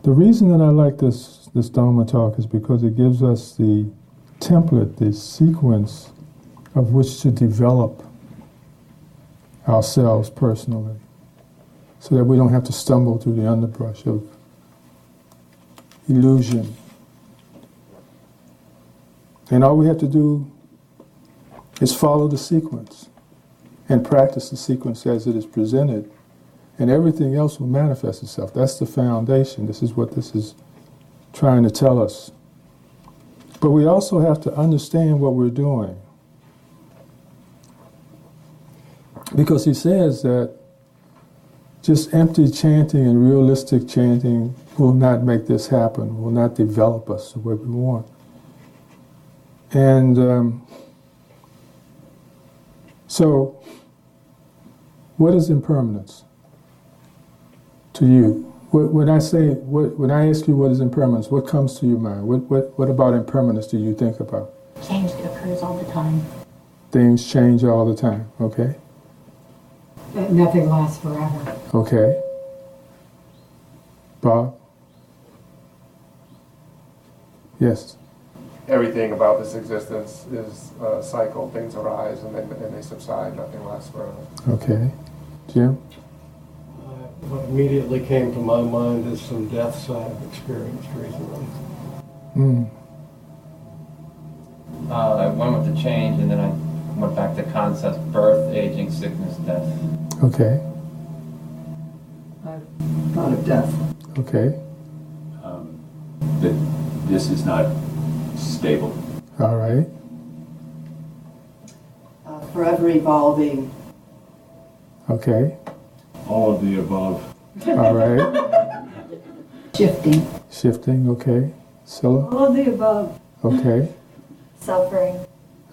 The reason that I like this Dharma talk is because it gives us the template, the sequence of which to develop ourselves personally, so that we don't have to stumble through the underbrush of illusion. And all we have to do is follow the sequence and practice the sequence as it is presented, and everything else will manifest itself. That's the foundation. This is what this is trying to tell us. But we also have to understand what we're doing. Because he says that just empty chanting and realistic chanting will not make this happen, will not develop us the way we want. And so, what is impermanence to you? When I ask you what is impermanence, what comes to your mind? What about impermanence do you think about? Change occurs all the time. Things change all the time, okay? Nothing lasts forever. Okay. Bob? Yes? Everything about this existence is a cycle. Things arise and they subside. Nothing lasts forever. Okay. Jim? What immediately came to my mind is some deaths I've experienced recently. I went with the change, and then I went back to concepts: birth, aging, sickness, death. Okay. Not a death. Okay. That this is not stable. All right. Forever evolving. Okay. All of the above. All right. Shifting. Shifting, okay. Scylla? All of the above. Okay. Suffering.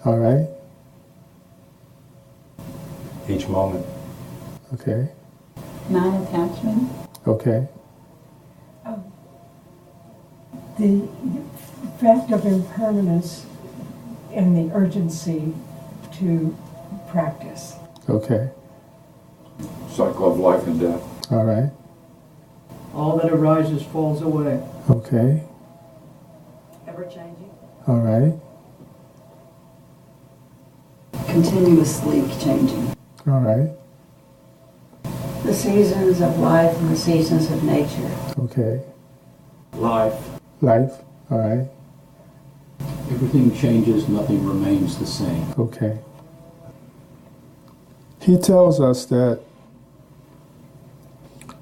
All right. Each moment. Okay. Non-attachment. Okay. The fact of impermanence and the urgency to practice. Okay. Cycle of life and death. All right. All that arises falls away. Okay. Ever changing. All right. Continuously changing. All right. The seasons of life and the seasons of nature. Okay. Life. Life. All right. Everything changes, nothing remains the same. Okay. He tells us that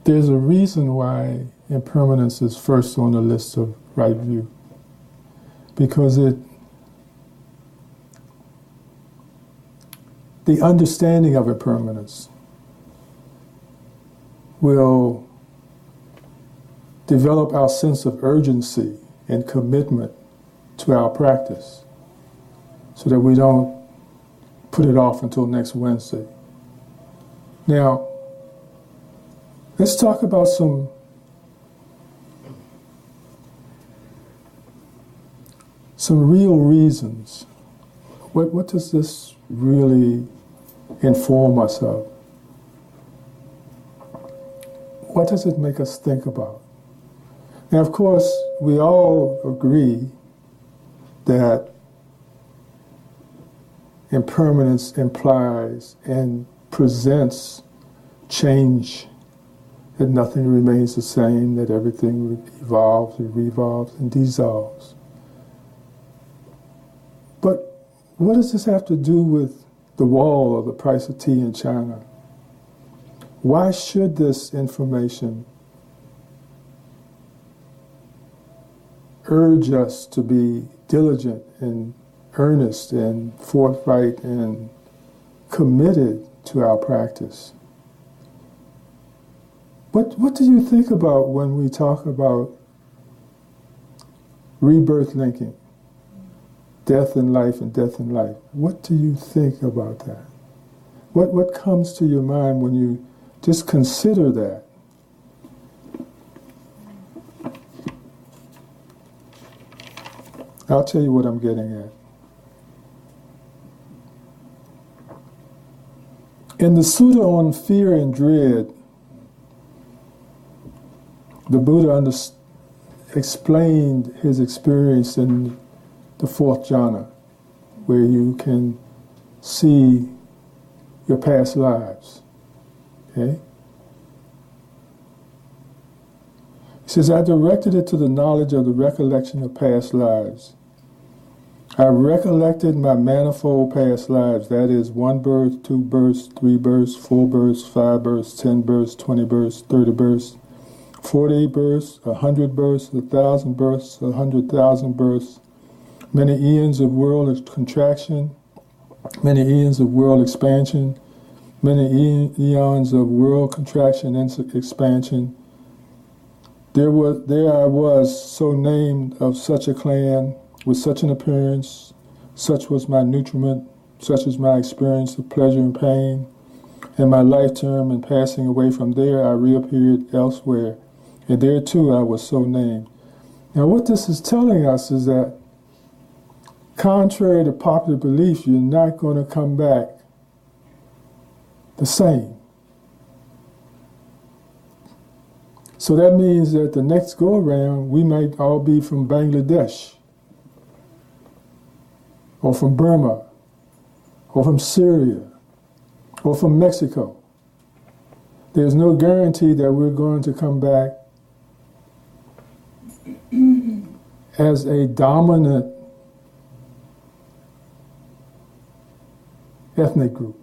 there's a reason why impermanence is first on the list of right view. Because the understanding of impermanence will develop our sense of urgency and commitment to our practice so that we don't put it off until next Wednesday. Now, let's talk about some real reasons. What does this really inform us of? What does it make us think about? Now, of course, we all agree that impermanence implies and presents change, that nothing remains the same, that everything evolves and revolves and dissolves. But what does this have to do with the wall or the price of tea in China? Why should this information urge us to be diligent and earnest and forthright and committed to our practice? What do you think about when we talk about rebirth linking? Death and life and death and life. What do you think about that? What comes to your mind when you just consider that? I'll tell you what I'm getting at. In the Sutta on fear and dread, the Buddha explained his experience in the fourth jhana, where you can see your past lives. Okay? He says, I directed it to the knowledge of the recollection of past lives. I recollected my manifold past lives, that is, 1 birth, 2 births, 3 births, 4 births, 5 births, 10 births, 20 births, 30 births, 40 births, 100 births, 1,000 births, 100,000 births, many eons of world contraction, many eons of world expansion, many eons of world contraction and expansion. There I was, so named, of such a clan, with such an appearance, such was my nutriment, such is my experience of pleasure and pain. In my lifetime and passing away from there, I reappeared elsewhere, and there too I was so named. Now what this is telling us is that, contrary to popular belief, you're not going to come back the same. So that means that the next go-around, we might all be from Bangladesh, or from Burma, or from Syria, or from Mexico. There's no guarantee that we're going to come back as a dominant ethnic group,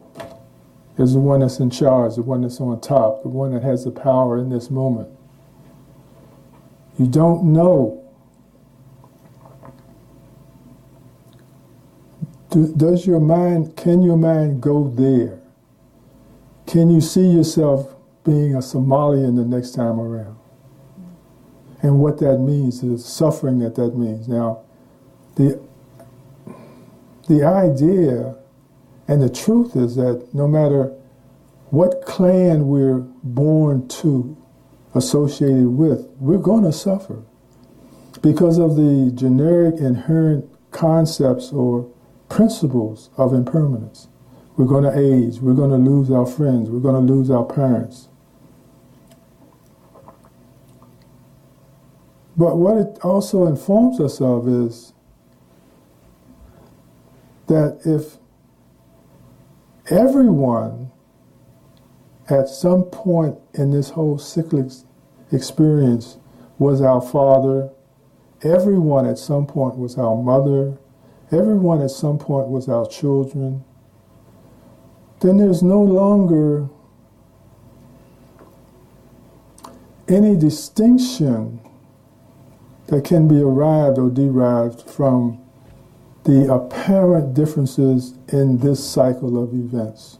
as the one that's in charge, the one that's on top, the one that has the power in this moment. You don't know. Can your mind go there? Can you see yourself being a Somalian the next time around? And what that means, the suffering that means. Now, the idea and the truth is that no matter what clan we're born to, associated with, we're going to suffer because of the generic inherent concepts or principles of impermanence. We're going to age, we're going to lose our friends, we're going to lose our parents. But what it also informs us of is that if everyone at some point in this whole cyclic experience was our father, everyone at some point was our mother, everyone at some point was our children, then there's no longer any distinction that can be arrived or derived from the apparent differences in this cycle of events.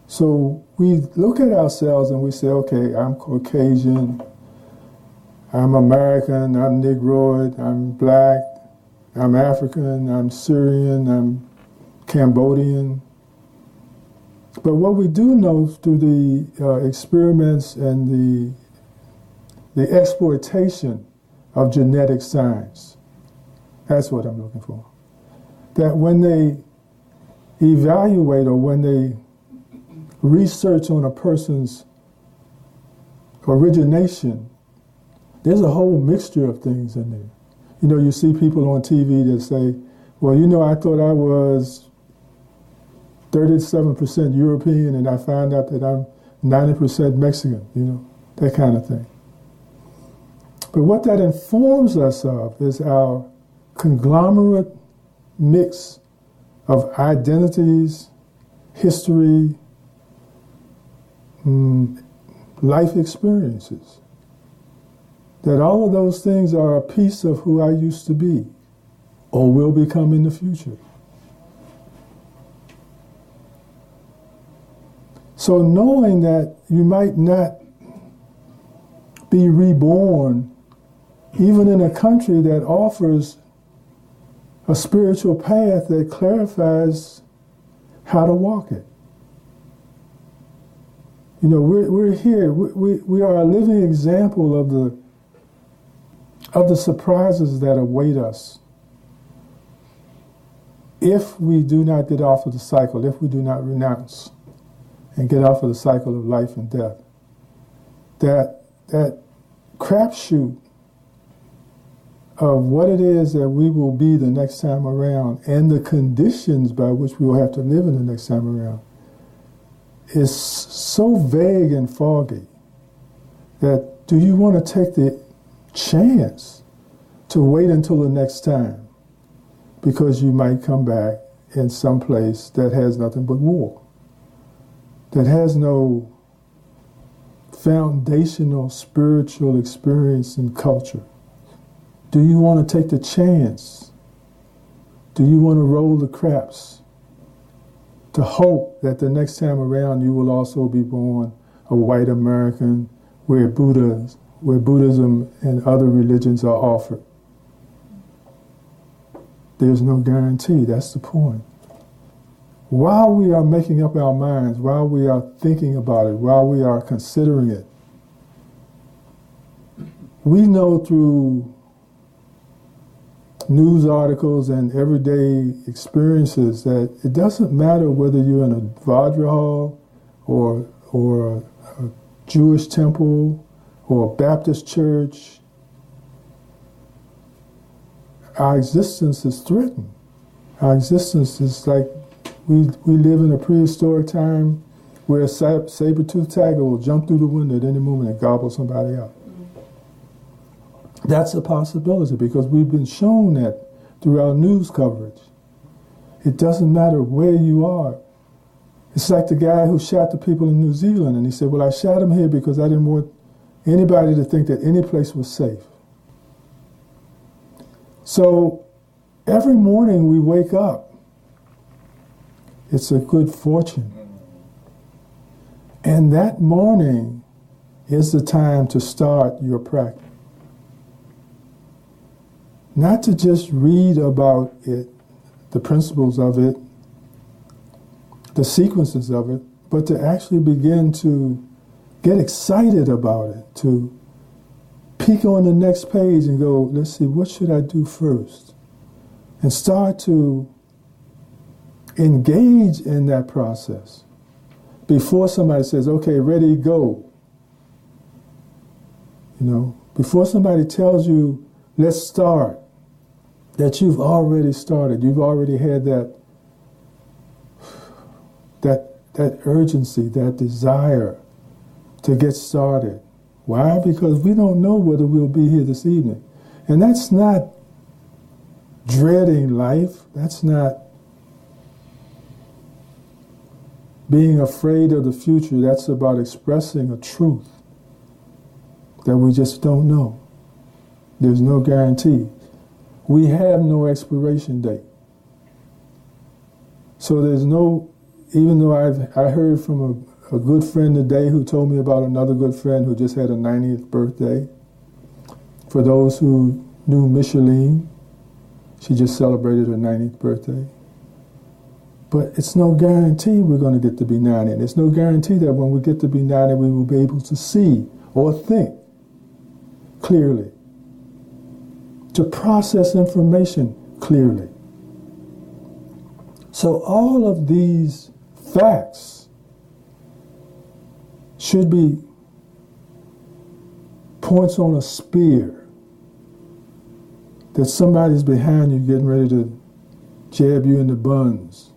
So we look at ourselves and we say, okay, I'm Caucasian, I'm American, I'm Negroid, I'm black, I'm African, I'm Syrian, I'm Cambodian. But what we do know through the experiments and the exploitation of genetic science, that's what I'm looking for, that when they evaluate or when they research on a person's origination, there's a whole mixture of things in there. You know, you see people on TV that say, well, you know, I thought I was 37% European and I found out that I'm 90% Mexican, you know, that kind of thing. But what that informs us of is our conglomerate mix of identities, history, life experiences. That all of those things are a piece of who I used to be or will become in the future. So knowing that you might not be reborn even in a country that offers a spiritual path that clarifies how to walk it. You know, we're here. We are a living example of the surprises that await us if we do not get off of the cycle, if we do not renounce and get off of the cycle of life and death. That crapshoot of what it is that we will be the next time around and the conditions by which we will have to live in the next time around is so vague and foggy that do you want to take the chance to wait until the next time because you might come back in some place that has nothing but war, that has no foundational spiritual experience and culture? Do you want to take the chance? Do you want to roll the craps to hope that the next time around you will also be born a white American where Buddhism and other religions are offered? There's no guarantee. That's the point. While we are making up our minds, while we are thinking about it, while we are considering it, we know through news articles and everyday experiences that it doesn't matter whether you're in a Vajra hall or a Jewish temple or a Baptist church. Our existence is threatened. Our existence is like we live in a prehistoric time where a saber-toothed tiger will jump through the window at any moment and gobble somebody up. That's a possibility because we've been shown that through our news coverage. It doesn't matter where you are. It's like the guy who shot the people in New Zealand, and he said, well, I shot him here because I didn't want anybody to think that any place was safe. So every morning we wake up, it's a good fortune. And that morning is the time to start your practice. Not to just read about it, the principles of it, the sequences of it, but to actually begin to get excited about it, to peek on the next page and go, let's see, what should I do first? And start to engage in that process before somebody says, okay, ready, go. Before somebody tells you, let's start, that you've already started. You've already had that urgency, that desire to get started. Why? Because we don't know whether we'll be here this evening. And that's not dreading life. That's not being afraid of the future. That's about expressing a truth that we just don't know. There's no guarantee. We have no expiration date. So there's no, even though I heard from a good friend today who told me about another good friend who just had a 90th birthday. For those who knew Micheline, she just celebrated her 90th birthday. But it's no guarantee we're going to get to be 90. And it's no guarantee that when we get to be 90, we will be able to see or think clearly, to process information clearly. So all of these facts should be points on a spear that somebody's behind you getting ready to jab you in the buns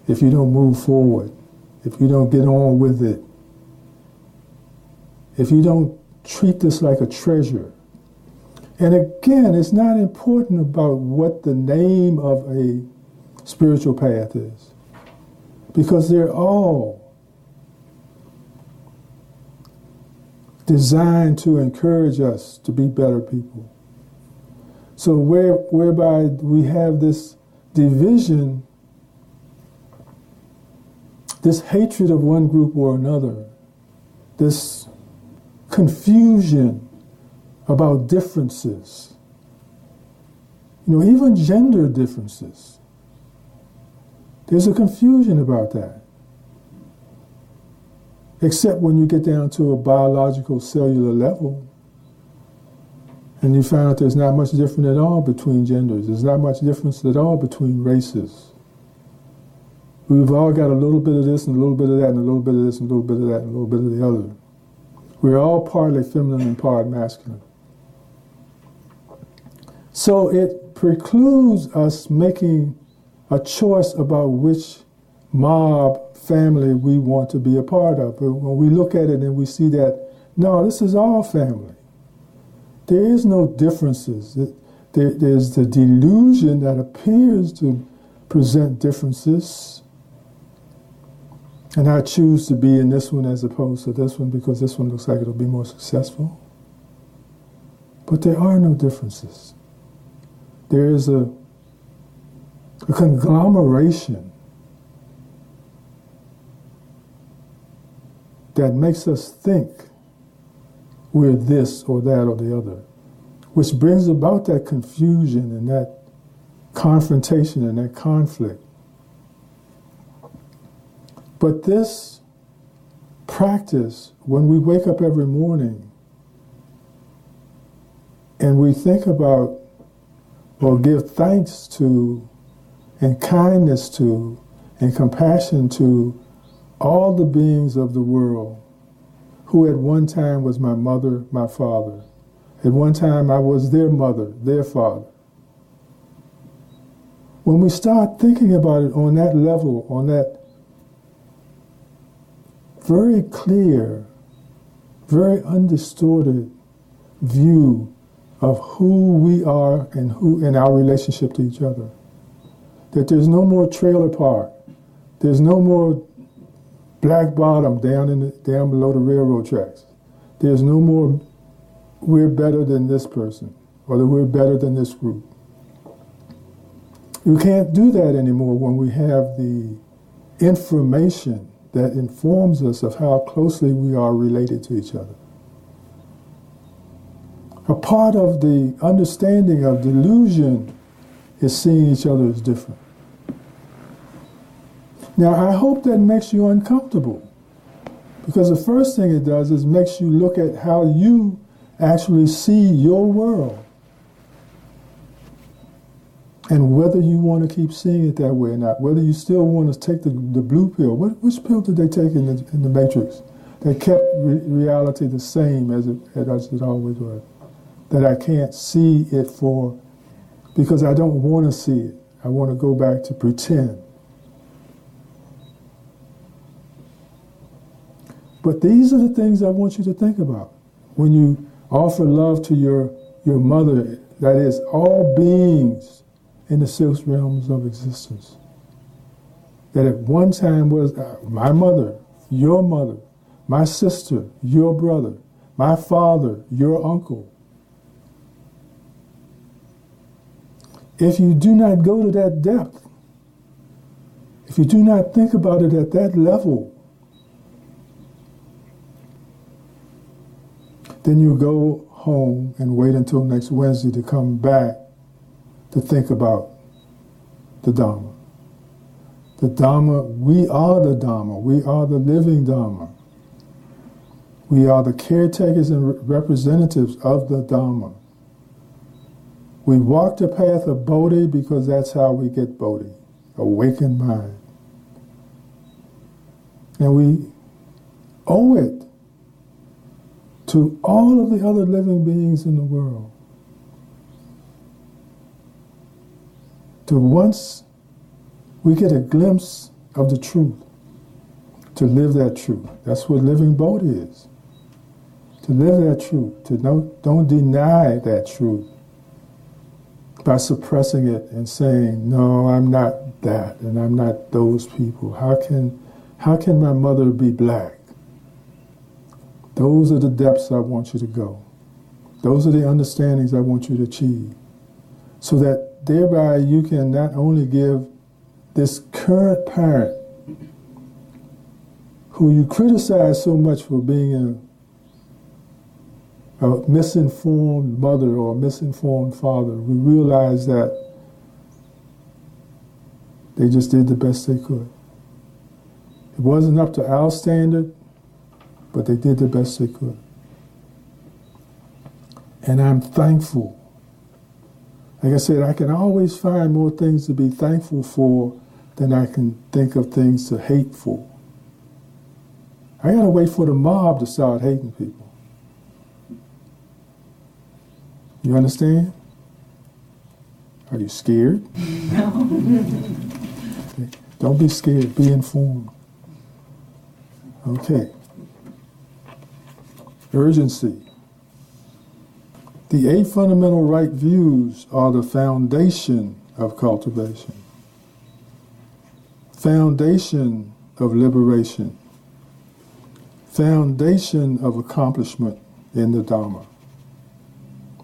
if you don't move forward, if you don't get on with it, if you don't treat this like a treasure. And again, it's not important about what the name of a spiritual path is, because they're all designed to encourage us to be better people. So whereby we have this division, this hatred of one group or another, this confusion about differences, even gender differences. There's a confusion about that. Except when you get down to a biological cellular level and you find out there's not much difference at all between genders. There's not much difference at all between races. We've all got a little bit of this and a little bit of that and a little bit of this and a little bit of that and a little bit of the other. We're all partly feminine and part masculine. So it precludes us making a choice about which mob family we want to be a part of. But when we look at it and we see that, no, this is all family. There is no differences. There's the delusion that appears to present differences. And I choose to be in this one as opposed to this one because this one looks like it'll be more successful. But there are no differences. There is a conglomeration that makes us think we're this or that or the other, which brings about that confusion and that confrontation and that conflict. But this practice, when we wake up every morning and we think about or give thanks to and kindness to and compassion to all the beings of the world who at one time was my mother, my father. At one time I was their mother, their father. When we start thinking about it on that level, on that very clear, very undistorted view of who we are and who in our relationship to each other, that there's no more trailer park, there's no more black bottom down below the railroad tracks. There's no more we're better than this person or that we're better than this group. You can't do that anymore when we have the information that informs us of how closely we are related to each other. A part of the understanding of delusion is seeing each other as different. Now, I hope that makes you uncomfortable, because the first thing it does is makes you look at how you actually see your world and whether you want to keep seeing it that way or not, whether you still want to take the blue pill. Which pill did they take in the Matrix that kept reality the same as it always was? That I can't see it because I don't want to see it. I want to go back to pretend. But these are the things I want you to think about. When you offer love to your mother, that is, all beings in the six realms of existence, that at one time was my mother, your mother, my sister, your brother, my father, your uncle. If you do not go to that depth, if you do not think about it at that level, then you go home and wait until next Wednesday to come back to think about the Dharma. The Dharma, we are the Dharma. We are the living Dharma. We are the caretakers and representatives of the Dharma. We walk the path of Bodhi because that's how we get Bodhi, awakened mind. And we owe it to all of the other living beings in the world to, once we get a glimpse of the truth, to live that truth. That's what living Bodhi is. To live that truth, to don't deny that truth by suppressing it and saying, no, I'm not that and I'm not those people. How can my mother be black? Those are the depths I want you to go. Those are the understandings I want you to achieve. So that thereby you can not only give this current parent who you criticize so much for being a misinformed mother or a misinformed father, we realize that they just did the best they could. It wasn't up to our standard, but they did the best they could. And I'm thankful. Like I said, I can always find more things to be thankful for than I can think of things to hate for. I gotta wait for the mob to start hating people. You understand? Are you scared? Okay. Don't be scared. Be informed. Okay. Urgency. The 8 fundamental right views are the foundation of cultivation, foundation of liberation, foundation of accomplishment in the Dharma.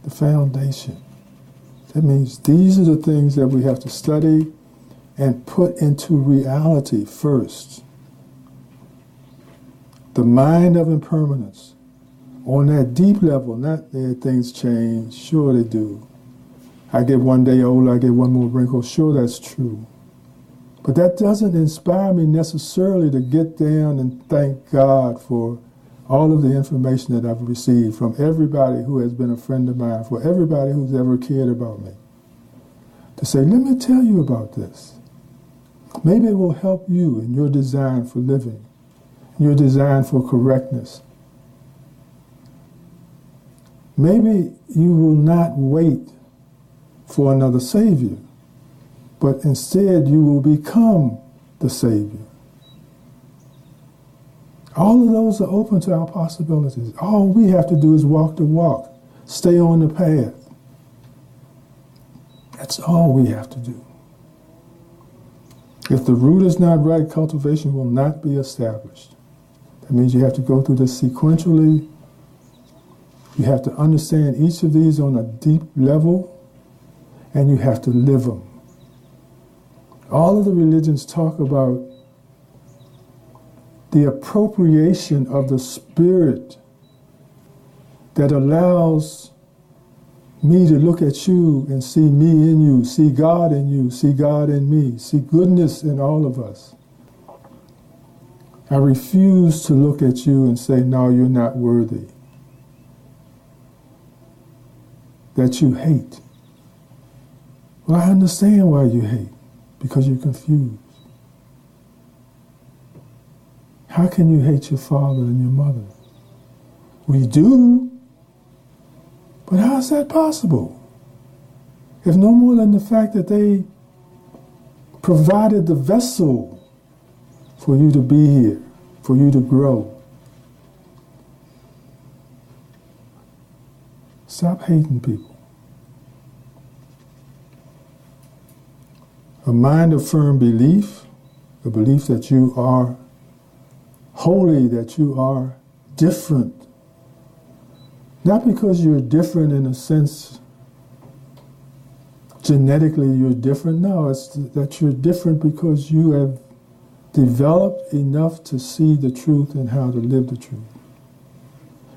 The foundation. That means these are the things that we have to study and put into reality first. The mind of impermanence. On that deep level, not that things change. Sure they do. I get one day older, I get one more wrinkle. Sure, that's true. But that doesn't inspire me necessarily to get down and thank God for all of the information that I've received from everybody who has been a friend of mine, for everybody who's ever cared about me. To say, let me tell you about this. Maybe it will help you in your design for living, your design for correctness. Maybe you will not wait for another Savior, but instead you will become the Savior. All of those are open to our possibilities. All we have to do is walk the walk, stay on the path. That's all we have to do. If the root is not right, cultivation will not be established. That means you have to go through this sequentially. You have to understand each of these on a deep level, and you have to live them. All of the religions talk about the appropriation of the spirit that allows me to look at you and see me in you, see God in you, see God in me, see goodness in all of us. I refuse to look at you and say, no, you're not worthy. That you hate. Well, I understand why you hate, because you're confused. How can you hate your father and your mother? We do, but how is that possible? If no more than the fact that they provided the vessel for you to be here, for you to grow. Stop hating people. A mind of firm belief, the belief that you are holy, that you are different. Not because you're different in a sense, genetically you're different. No, it's that you're different because you have developed enough to see the truth and how to live the truth.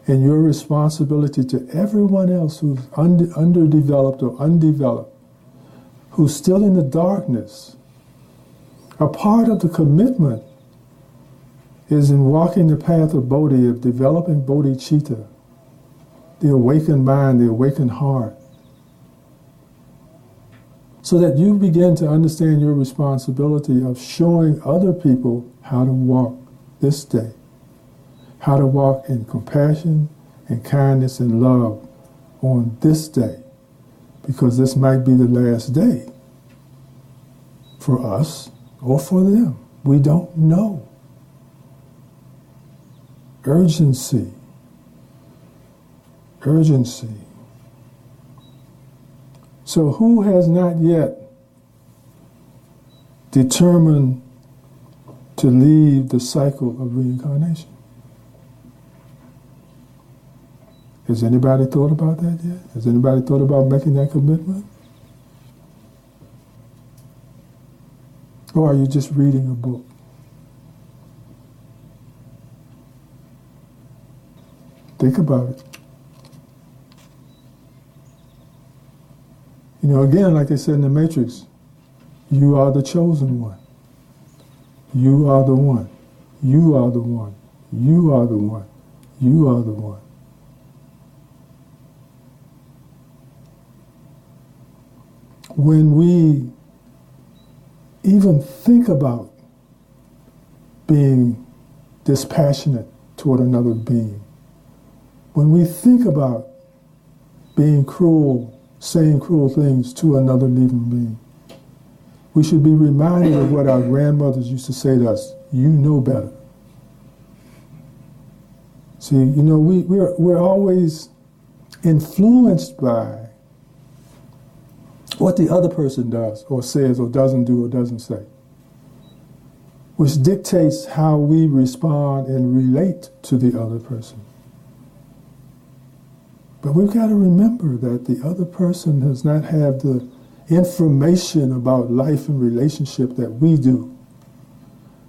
And your responsibility to everyone else who's underdeveloped or undeveloped, who's still in the darkness, a part of the commitment is in walking the path of Bodhi, of developing bodhicitta, the awakened mind, the awakened heart, so that you begin to understand your responsibility of showing other people how to walk this day, how to walk in compassion and kindness and love on this day, because this might be the last day for us or for them. We don't know. Urgency. Urgency. So who has not yet determined to leave the cycle of reincarnation? Has anybody thought about that yet? Has anybody thought about making that commitment? Or are you just reading a book? Think about it. You know, again, like they said in the Matrix, you are the chosen one. You are the one. You are the one. You are the one. You are the one. When we even think about being dispassionate toward another being, when we think about being cruel, saying cruel things to another living being. We should be reminded of what our grandmothers used to say to us, you know better. See, you know, we're always influenced by what the other person does or says or doesn't do or doesn't say, which dictates how we respond and relate to the other person. But we've got to remember that the other person does not have the information about life and relationship that we do.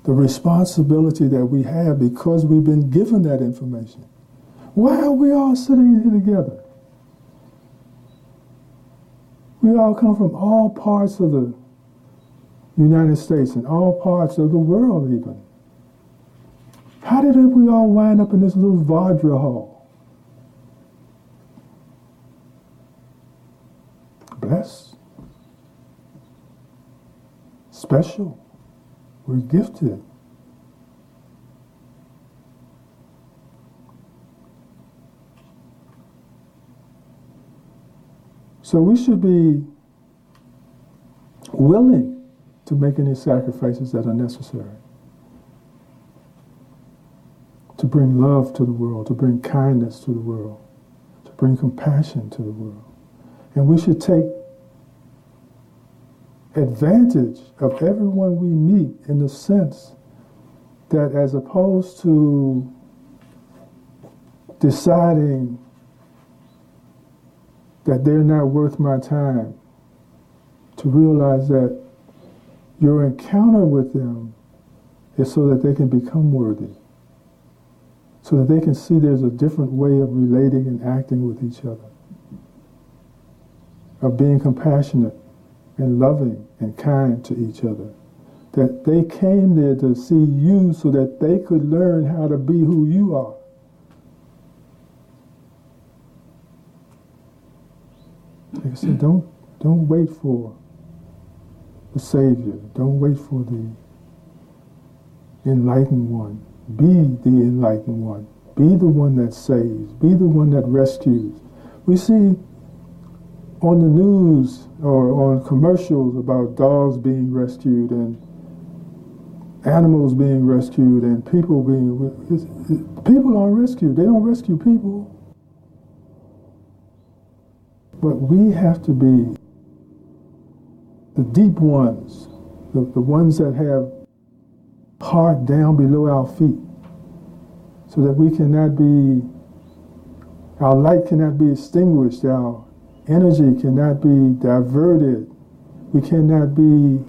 The responsibility that we have because we've been given that information. Why are we all sitting here together? We all come from all parts of the United States and all parts of the world even. How did we all wind up in this little Vajra hall? Blessed. Special. We're gifted. So we should be willing to make any sacrifices that are necessary. To bring love to the world, to bring kindness to the world, to bring compassion to the world. And we should take advantage of everyone we meet in the sense that as opposed to deciding that they're not worth my time, to realize that your encounter with them is so that they can become worthy, so that they can see there's a different way of relating and acting with each other, of being compassionate and loving and kind to each other. That they came there to see you so that they could learn how to be who you are. Like I said, don't wait for the Savior. Don't wait for the enlightened one. Be the enlightened one. Be the one that saves. Be the one that rescues. We see on the news or on commercials about dogs being rescued and animals being rescued and people aren't rescued. They don't rescue people. But we have to be the deep ones, the ones that have heart down below our feet, so that we cannot be, our light cannot be extinguished, our energy cannot be diverted, we cannot be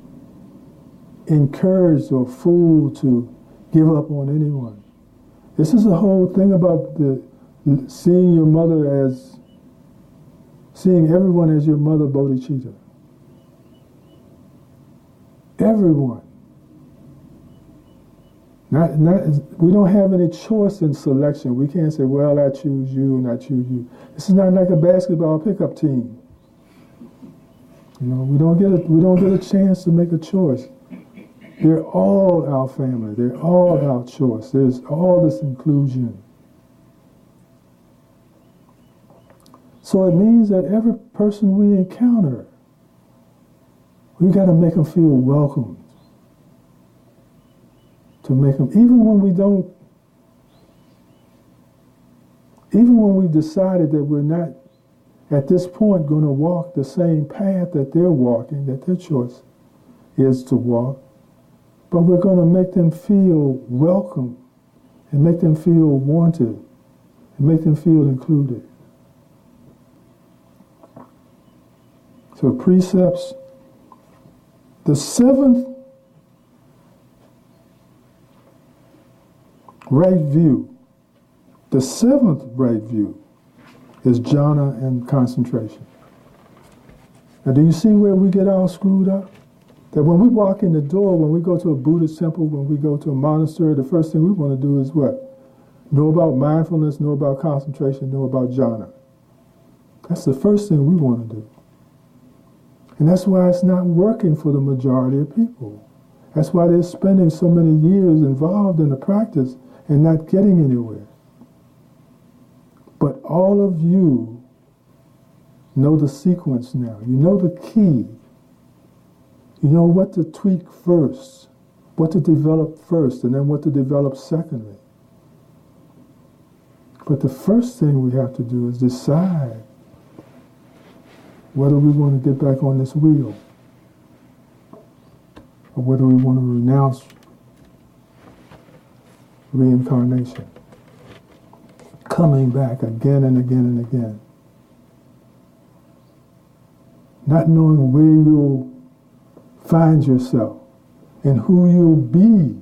encouraged or fooled to give up on anyone. This is the whole thing about seeing your mother as, seeing everyone as your mother bodhicitta. Everyone. We don't have any choice in selection. We can't say, well, I choose you and I choose you. This is not like a basketball pickup team. You know, we don't get a chance to make a choice. They're all our family. They're all our choice. There's all this inclusion. So it means that every person we encounter, we got to make them feel welcomed. To make them, even when we've decided that we're not at this point going to walk the same path that they're walking, that their choice is to walk, but we're going to make them feel welcome and make them feel wanted and make them feel included. So precepts, the seventh right view, the seventh right view is jhana and concentration. Now do you see where we get all screwed up? That when we walk in the door, when we go to a Buddhist temple, when we go to a monastery, the first thing we want to do is what? Know about mindfulness, know about concentration, know about jhana. That's the first thing we want to do. And that's why it's not working for the majority of people. That's why they're spending so many years involved in the practice and not getting anywhere. But all of you know the sequence now. You know the key. You know what to tweak first, what to develop first, and then what to develop secondly. But the first thing we have to do is decide whether we want to get back on this wheel or whether we want to renounce reincarnation, coming back again and again and again, not knowing where you'll find yourself and who you'll be.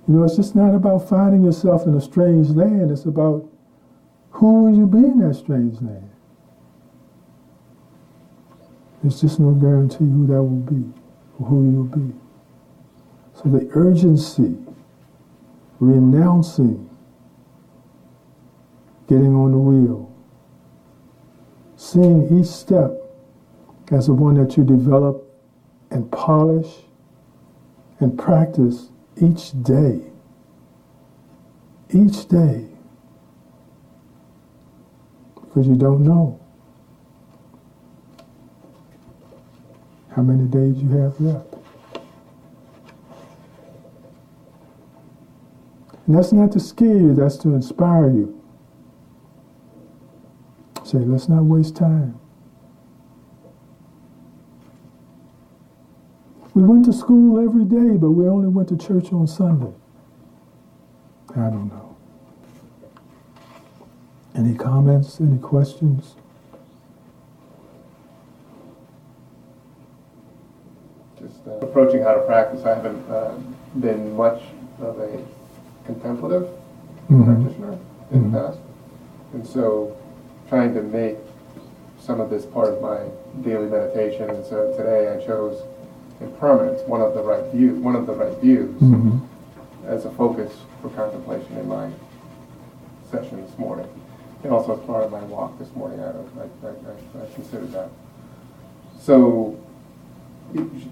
You know, it's just not about finding yourself in a strange land. It's about who will you be in that strange land. There's just no guarantee who that will be or who you'll be. So the urgency, renouncing getting on the wheel, seeing each step as the one that you develop and polish and practice each day. Each day. Because you don't know how many days you have left. And that's not to scare you, that's to inspire you. Say, let's not waste time. We went to school every day, but we only went to church on Sunday. I don't know. Any comments? Any questions? Just approaching how to practice, I haven't been much of a contemplative practitioner in the past. And so trying to make some of this part of my daily meditation. And so today I chose Impermanence, one of the right views, as a focus for contemplation in my session this morning, and also as part of my walk this morning. I considered that. So,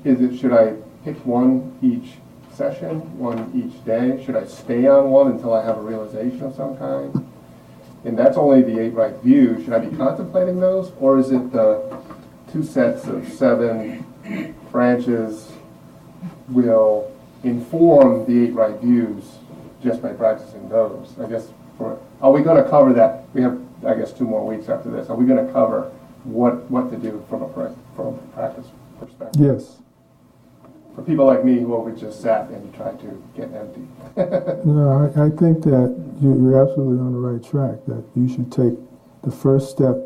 should I pick one each session, one each day? Should I stay on one until I have a realization of some kind? And that's only the 8 right views. Should I be contemplating those, or is it the 2 sets of 7 branches will inform the 8 right views just by practicing those? I guess, are we going to cover that? We have, I guess, 2 more weeks after this. Are we going to cover what to do from a practice perspective? Yes. For people like me who always just sat and tried to get empty. No, I think that you're absolutely on the right track, that you should take the first step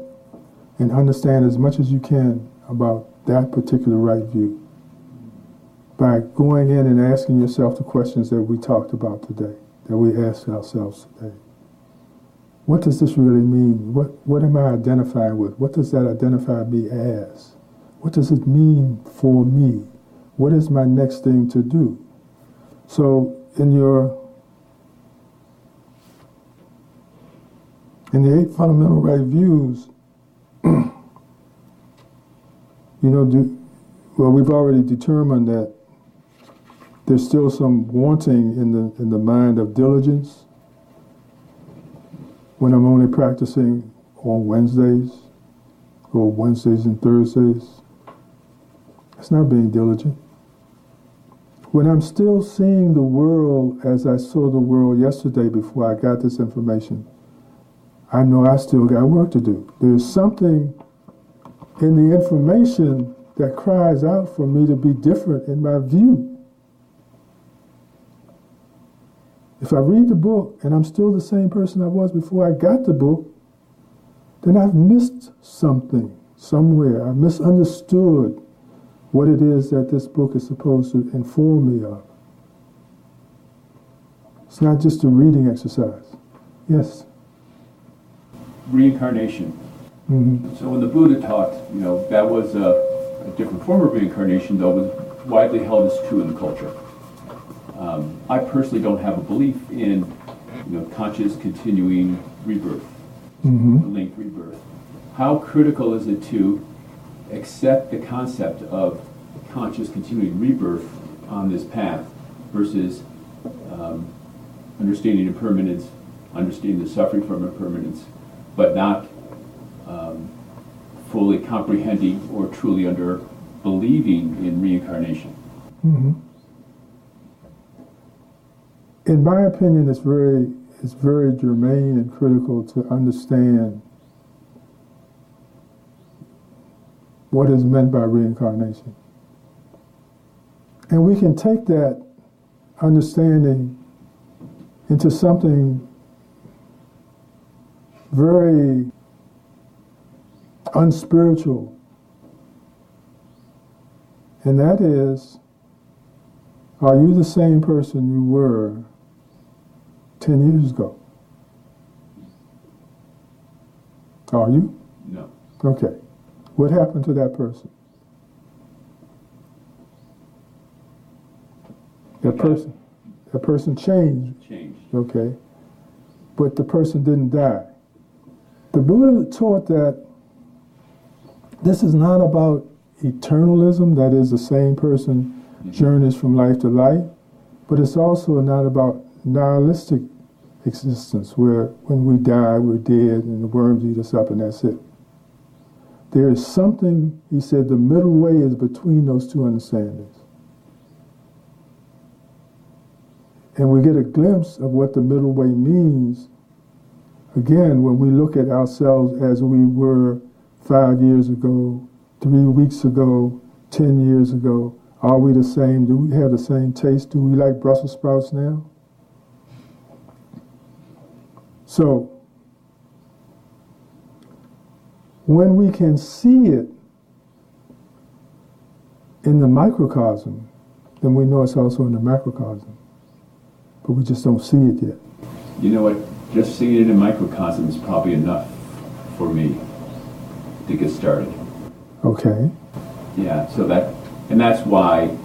and understand as much as you can about that particular right view by going in and asking yourself the questions that we talked about today, that we asked ourselves today. What does this really mean? What am I identifying with? What does that identify me as? What does it mean for me? What is my next thing to do? So in the 8 fundamental right views, we've already determined that there's still some wanting in the mind of diligence when I'm only practicing on Wednesdays or Wednesdays and Thursdays. It's not being diligent. When I'm still seeing the world as I saw the world yesterday before I got this information, I know I still got work to do. There's something in the information that cries out for me to be different in my view. If I read the book and I'm still the same person I was before I got the book, then I've missed something somewhere. I've misunderstood what it is that this book is supposed to inform me of. It's not just a reading exercise. Yes? Reincarnation. So when the Buddha taught, that was a different form of reincarnation, though was widely held as true in the culture. I personally don't have a belief in, conscious continuing rebirth, linked rebirth. How critical is it to accept the concept of conscious continuing rebirth on this path versus understanding impermanence, understanding the suffering from impermanence, but not fully comprehending or truly under believing in reincarnation. Mm-hmm. In my opinion, it's very germane and critical to understand what is meant by reincarnation. And we can take that understanding into something very unspiritual. And that is, are you the same person you were 10 years ago? Are you? No. Okay. What happened to that person? That person changed. Changed. Okay. But the person didn't die. The Buddha taught that this is not about eternalism, that is, the same person journeys from life to life, but it's also not about nihilistic existence, where when we die, we're dead and the worms eat us up and that's it. There is something, he said, the middle way is between those two understandings. And we get a glimpse of what the middle way means, again, when we look at ourselves as we were 5 years ago, 3 weeks ago, 10 years ago. Are we the same? Do we have the same taste? Do we like Brussels sprouts now? So, when we can see it in the microcosm, then we know it's also in the macrocosm. But we just don't see it yet. You know what? Just seeing it in microcosm is probably enough for me to get started. Okay. Yeah, and that's why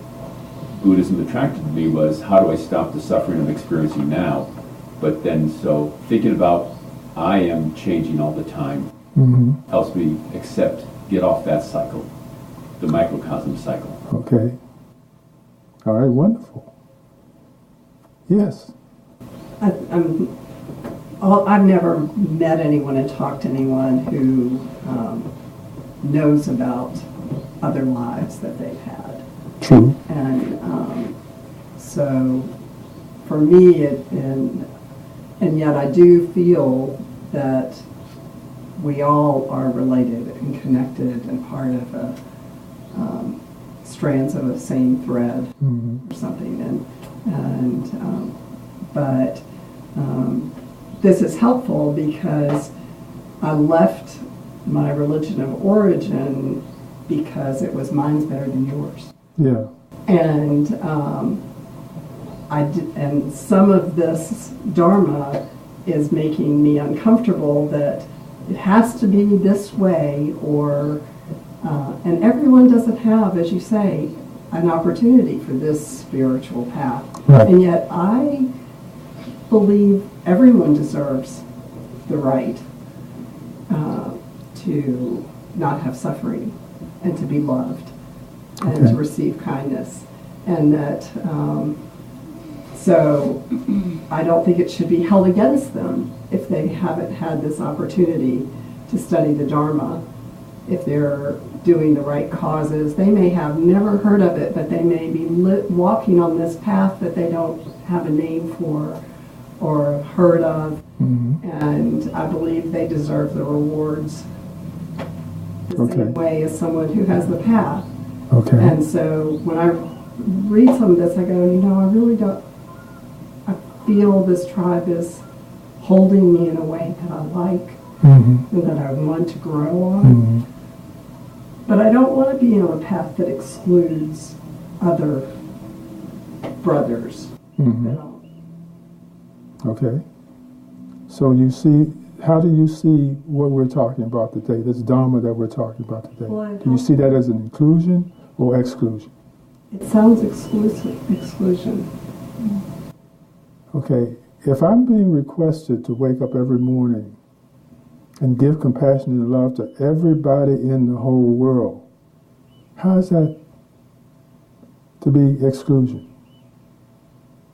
Buddhism attracted to me, was how do I stop the suffering I'm experiencing now? But then, so thinking about I am changing all the time helps me get off that cycle, the microcosm cycle. Okay. All right, wonderful. Yes. I've never met anyone and talked to anyone who knows about other lives that they've had. True. And so for me, and yet I do feel that we all are related and connected and part of strands of the same thread or something. But this is helpful because I left my religion of origin because it was mine's better than yours. Yeah. And and some of this Dharma is making me uncomfortable that it has to be this way, or and everyone doesn't have, as you say, an opportunity for this spiritual path. Right. And yet I believe everyone deserves the right to not have suffering and to be loved and to receive kindness. And that, so I don't think it should be held against them if they haven't had this opportunity to study the Dharma. If they're doing the right causes, they may have never heard of it, but they may be walking on this path that they don't have a name for or heard of. And I believe they deserve the rewards the same way as someone who has the path. Okay. And so when I read some of this, I go, I really don't, I feel this tribe is holding me in a way that I like and that I want to grow on. But I don't want to be on a path that excludes other brothers. Okay. So you see, how do you see what we're talking about today, this Dharma that we're talking about today? Well, do you see that as an inclusion or exclusion? It sounds exclusion. Okay. If I'm being requested to wake up every morning and give compassion and love to everybody in the whole world, how is that to be exclusion?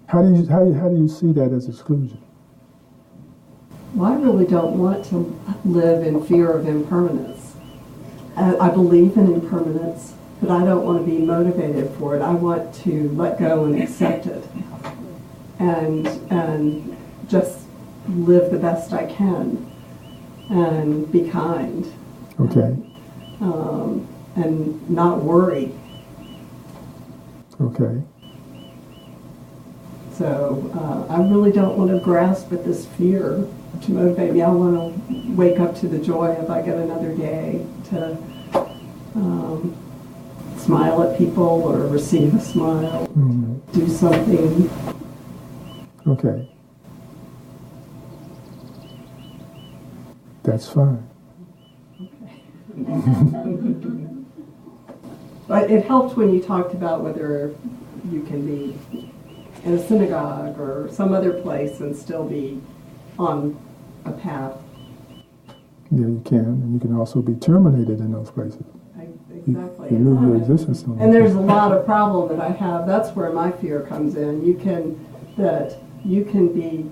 How do you see that as exclusion? Well, I really don't want to live in fear of impermanence. I believe in impermanence, but I don't want to be motivated for it. I want to let go and accept it, and just live the best I can, and be kind. Okay. And not worry. Okay. So I really don't want to grasp at this fear to motivate me. I want to wake up to the joy if I get another day to smile at people or receive a smile, do something. Okay. That's fine. But it helped when you talked about whether you can be in a synagogue or some other place and still be on a path. Yeah, you can. And you can also be terminated in those places. Exactly. You lose your existence on And there's a lot of problem that I have. That's where my fear comes in. You can be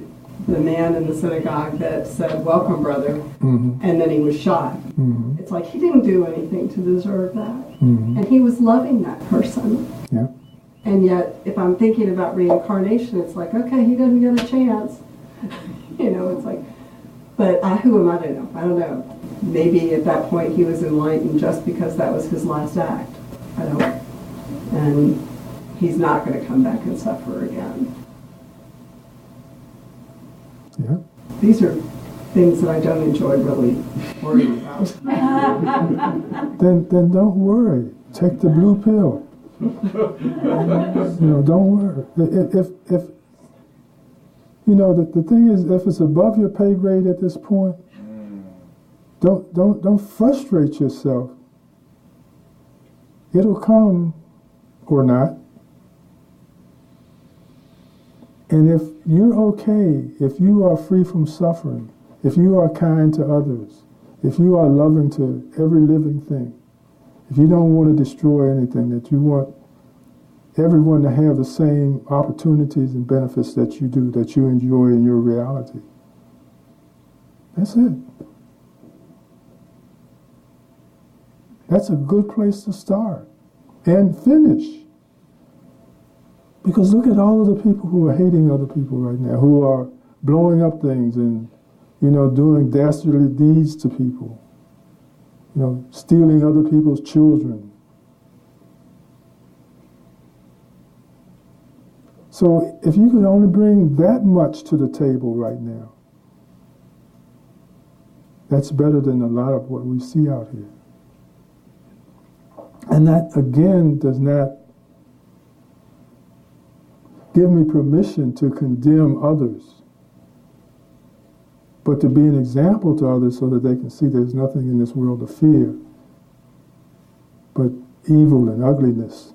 the man in the synagogue that said, "Welcome, brother," and then he was shot. It's like he didn't do anything to deserve that. And he was loving that person. Yeah. And yet, if I'm thinking about reincarnation, it's like, okay, he doesn't get a chance. It's like, but who am I to know? I don't know. Maybe at that point he was enlightened just because that was his last act. I don't. And he's not going to come back and suffer again. Yeah. These are things that I don't enjoy really worrying about. Then don't worry. Take the blue pill. Don't worry. If the thing is, if it's above your pay grade at this point, don't frustrate yourself. It'll come or not. And if you're okay, if you are free from suffering, if you are kind to others, if you are loving to every living thing, if you don't want to destroy anything, that you want everyone to have the same opportunities and benefits that you do, that you enjoy in your reality, that's it. That's a good place to start and finish. Because look at all of the people who are hating other people right now, who are blowing up things and, doing dastardly deeds to people, stealing other people's children. So if you could only bring that much to the table right now, that's better than a lot of what we see out here. And that, again, does not give me permission to condemn others, but to be an example to others so that they can see there's nothing in this world to fear but evil and ugliness.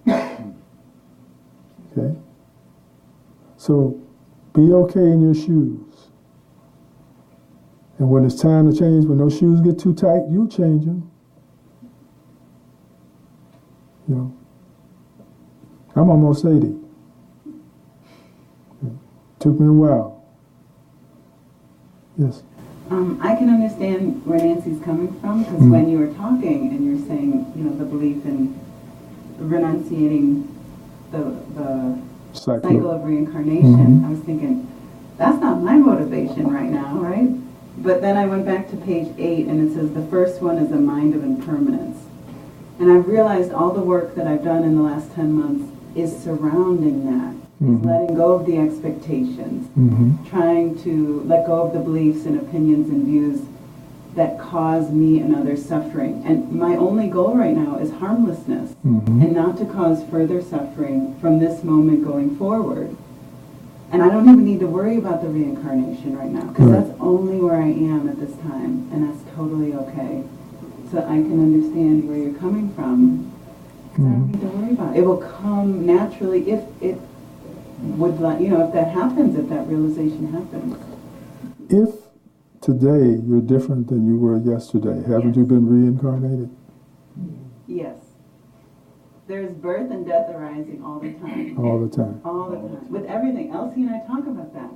Okay? So be okay in your shoes. And when it's time to change, when those shoes get too tight, you'll change them. I'm almost 80. It took me a while. Yes? I can understand where Nancy's coming from, because when you were talking and you're saying, the belief in renunciating the cycle of reincarnation, I was thinking, that's not my motivation right now, right? But then I went back to page 8 and it says the first one is a mind of impermanence. And I've realized all the work that I've done in the last 10 months is surrounding that. Is letting go of the expectations, trying to let go of the beliefs and opinions and views that cause me and others suffering. And my only goal right now is harmlessness and not to cause further suffering from this moment going forward. And I don't even need to worry about the reincarnation right now, because that's only where I am at this time, and that's totally okay. So I can understand where you're coming from. I don't need to worry about it. It will come naturally if it would, if that happens, if that realization happens. If today you're different than you were yesterday, haven't you been reincarnated? Yes. There's birth and death arising all the time. All the time. All the time. With everything. Elsie and I talk about that.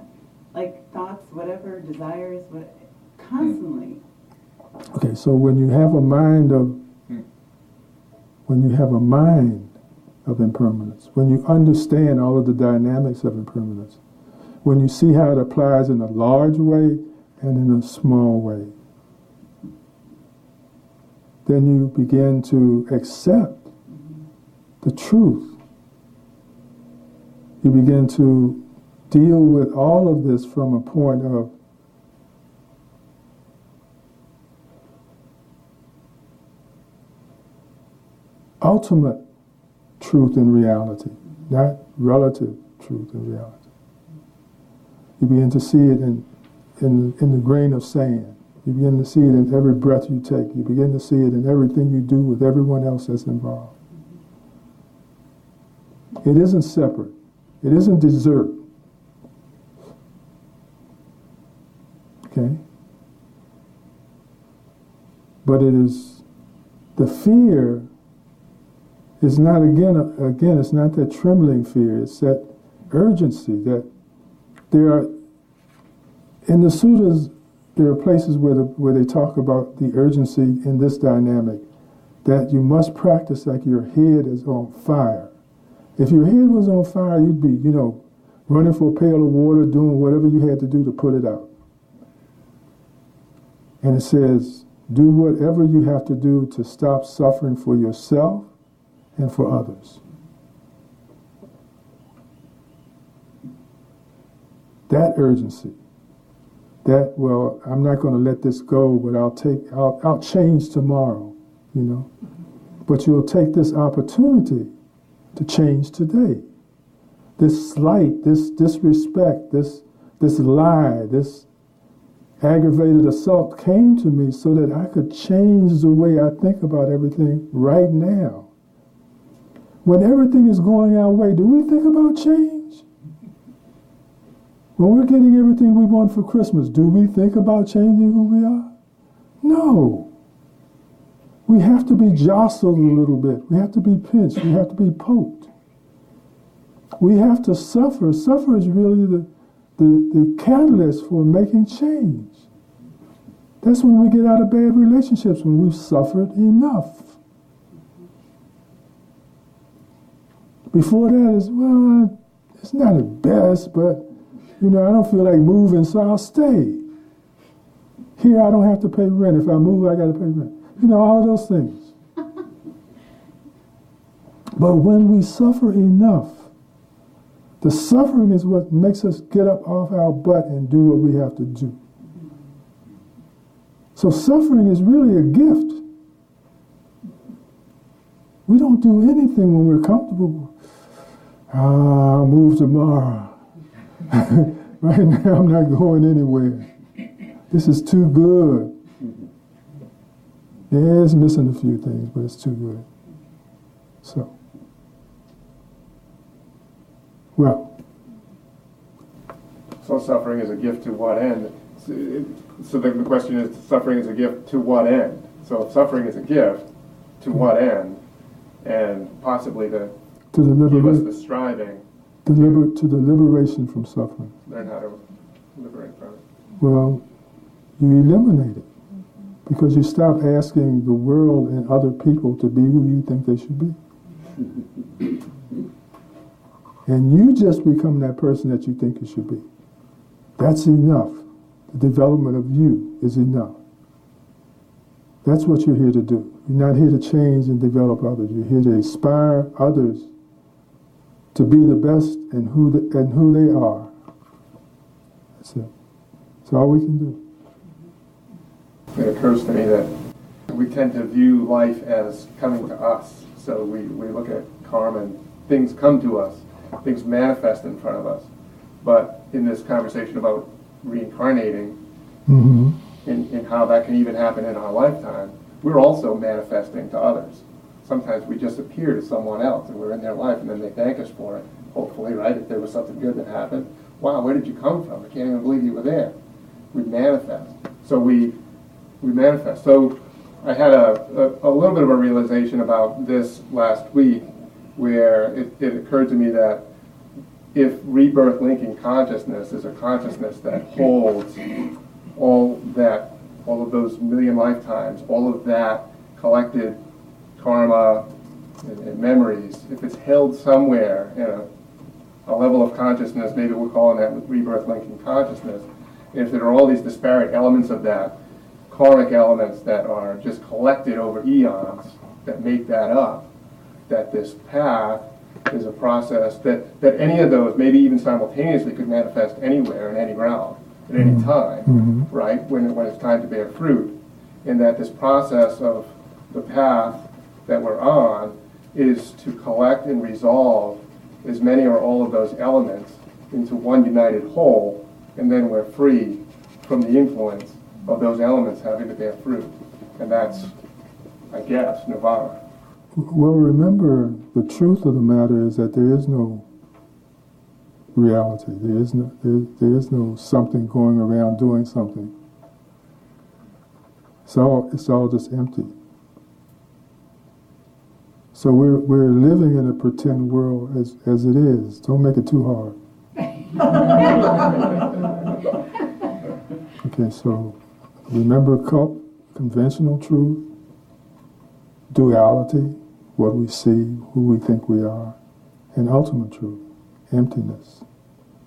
Like thoughts, whatever, desires, constantly. Okay, so when you have a mind of impermanence, when you understand all of the dynamics of impermanence, when you see how it applies in a large way and in a small way, then you begin to accept the truth. You begin to deal with all of this from a point of ultimate truth and reality, not relative truth and reality. You begin to see it in the grain of sand. You begin to see it in every breath you take. You begin to see it in everything you do with everyone else that's involved. It isn't separate. It isn't dessert. Okay? But it is, the fear is not, again, it's not that trembling fear. It's that urgency that there are, in the sutras, there are places where they talk about the urgency in this dynamic, that you must practice like your head is on fire. If your head was on fire, you'd be, running for a pail of water, doing whatever you had to do to put it out. And it says, do whatever you have to do to stop suffering for yourself and for others. That urgency, that, well, I'm not going to let this go, but I'll change tomorrow, But you'll take this opportunity to change today. This slight, this disrespect, this lie, this aggravated assault came to me so that I could change the way I think about everything right now. When everything is going our way, do we think about change? When we're getting everything we want for Christmas, do we think about changing who we are? No. We have to be jostled a little bit. We have to be pinched. We have to be poked. We have to suffer. Suffer is really the catalyst for making change. That's when we get out of bad relationships, when we've suffered enough. Before that is, well, it's not the best, but, I don't feel like moving, so I'll stay. Here, I don't have to pay rent. If I move, I got to pay rent. All of those things. But when we suffer enough, the suffering is what makes us get up off our butt and do what we have to do. So suffering is really a gift. We don't do anything when we're comfortable. I'll move tomorrow. Right now I'm not going anywhere. This is too good. Yeah, it's missing a few things, but it's too good. So, well. So suffering is a gift to what end? So the question is, suffering is a gift to what end? So if suffering is a gift, to what end? And possibly to give us the striving. To the liberation from suffering. Learn how to liberate from it. Well, you eliminate it. Because you stop asking the world and other people to be who you think they should be. And you just become that person that you think you should be. That's enough. The development of you is enough. That's what you're here to do. You're not here to change and develop others. You're here to inspire others to be the best and who they are. That's it. That's all we can do. It occurs to me that we tend to view life as coming to us. So we look at karma and things come to us, things manifest in front of us. But in this conversation about reincarnating, in how that can even happen in our lifetime, we're also manifesting to others. Sometimes we just appear to someone else and we're in their life and then they thank us for it, hopefully, right? If there was something good that happened. Wow, where did you come from? I can't even believe you were there. We manifest. So we manifest. So I had a little bit of a realization about this last week where it occurred to me that if rebirth linking consciousness is a consciousness that holds all that all of those million lifetimes, all of that collected karma and memories, if it's held somewhere in a level of consciousness, maybe we're calling that rebirth linking consciousness, and if there are all these disparate elements of that, karmic elements that are just collected over eons that make that up, that this path is a process that any of those, maybe even simultaneously, could manifest anywhere in any realm at any time, right, when it's time to bear fruit, and that this process of the path that we're on is to collect and resolve as many or all of those elements into one united whole, and then we're free from the influence of those elements having to bear fruit. And that's, I guess, nirvana. Well, remember, the truth of the matter is that there is no reality. There is no something going around doing something. It's all just empty. So we're living in a pretend world as it is. Don't make it too hard. Okay, so remember conventional truth, duality, what we see, who we think we are, and ultimate truth, emptiness,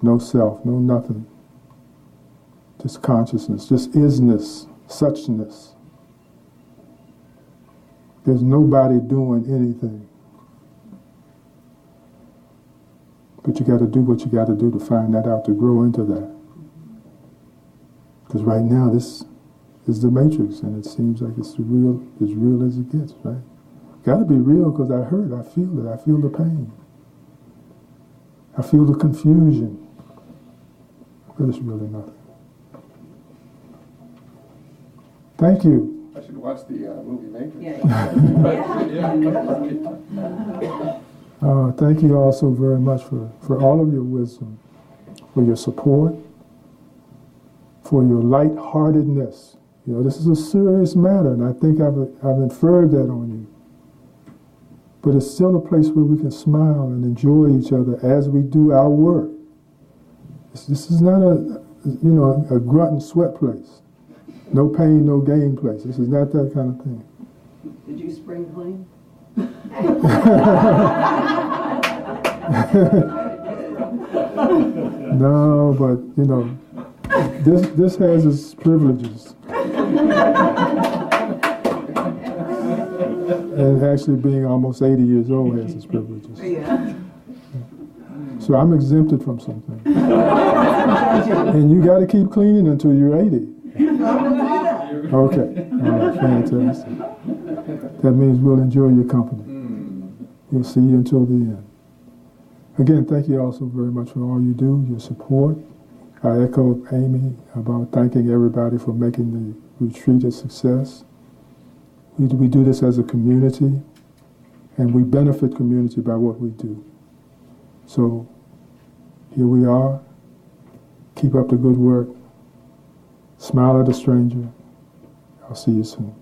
no self, no nothing, just consciousness, just isness, suchness. There's nobody doing anything. But you got to do what you got to do to find that out, to grow into that. Because right now, this is the matrix, and it seems like it's as real as it gets, right? Got to be real because I hurt, I feel it, I feel the pain. I feel the confusion. But it's really nothing. Thank you. I should watch the movie Matrix. Thank you all so very much for all of your wisdom, for your support, for your lightheartedness. You know, this is a serious matter, and I think I've inferred that on you. But it's still a place where we can smile and enjoy each other as we do our work. This is not a grunt and sweat place. No pain, no gain place. This is not that kind of thing. Did you spring clean? No, but this has its privileges. And actually being almost 80 years old has its privileges. Yeah. So I'm exempted from something. And you got to keep cleaning until you're 80. Okay. All right, fantastic. That means we'll enjoy your company. We'll see you until the end. Again, thank you all so very much for all you do, your support. I echo Amy about thanking everybody for making the retreat a success. We do this as a community, and we benefit community by what we do. So here we are. Keep up the good work. Smile at a stranger. I'll see you soon.